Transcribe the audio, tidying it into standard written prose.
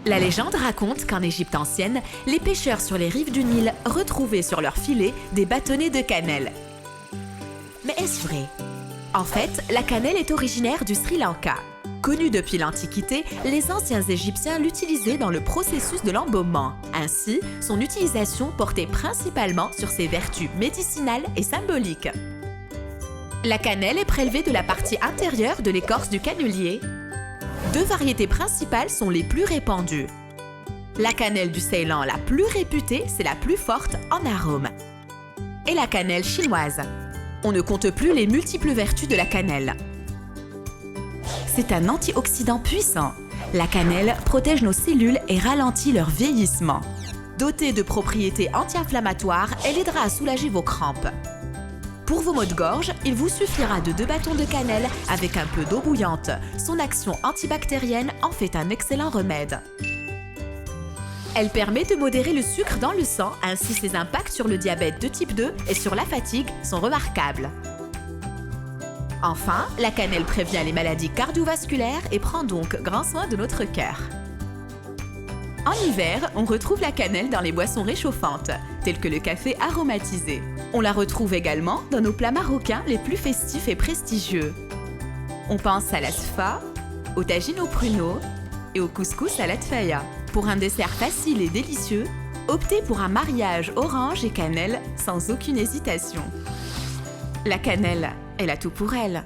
La légende raconte qu'en Égypte ancienne, les pêcheurs sur les rives du Nil retrouvaient sur leurs filets des bâtonnets de cannelle. Mais est-ce vrai? En fait, la cannelle est originaire du Sri Lanka. Connue depuis l'Antiquité, les anciens Égyptiens l'utilisaient dans le processus de l'embaumement. Ainsi, son utilisation portait principalement sur ses vertus médicinales et symboliques. La cannelle est prélevée de la partie intérieure de l'écorce du cannelier. Deux variétés principales sont les plus répandues. La cannelle du Ceylan, la plus réputée, c'est la plus forte en arôme. Et la cannelle chinoise. On ne compte plus les multiples vertus de la cannelle. C'est un antioxydant puissant. La cannelle protège nos cellules et ralentit leur vieillissement. Dotée de propriétés anti-inflammatoires, elle aidera à soulager vos crampes. Pour vos maux de gorge, il vous suffira de 2 bâtons de cannelle avec un peu d'eau bouillante. Son action antibactérienne en fait un excellent remède. Elle permet de modérer le sucre dans le sang, ainsi ses impacts sur le diabète de type 2 et sur la fatigue sont remarquables. Enfin, la cannelle prévient les maladies cardiovasculaires et prend donc grand soin de notre cœur. En hiver, on retrouve la cannelle dans les boissons réchauffantes, telles que le café aromatisé. On la retrouve également dans nos plats marocains les plus festifs et prestigieux. On pense à la sfa, au tagine au pruneau et au couscous à la tfaya. Pour un dessert facile et délicieux, optez pour un mariage orange et cannelle sans aucune hésitation. La cannelle, elle a tout pour elle.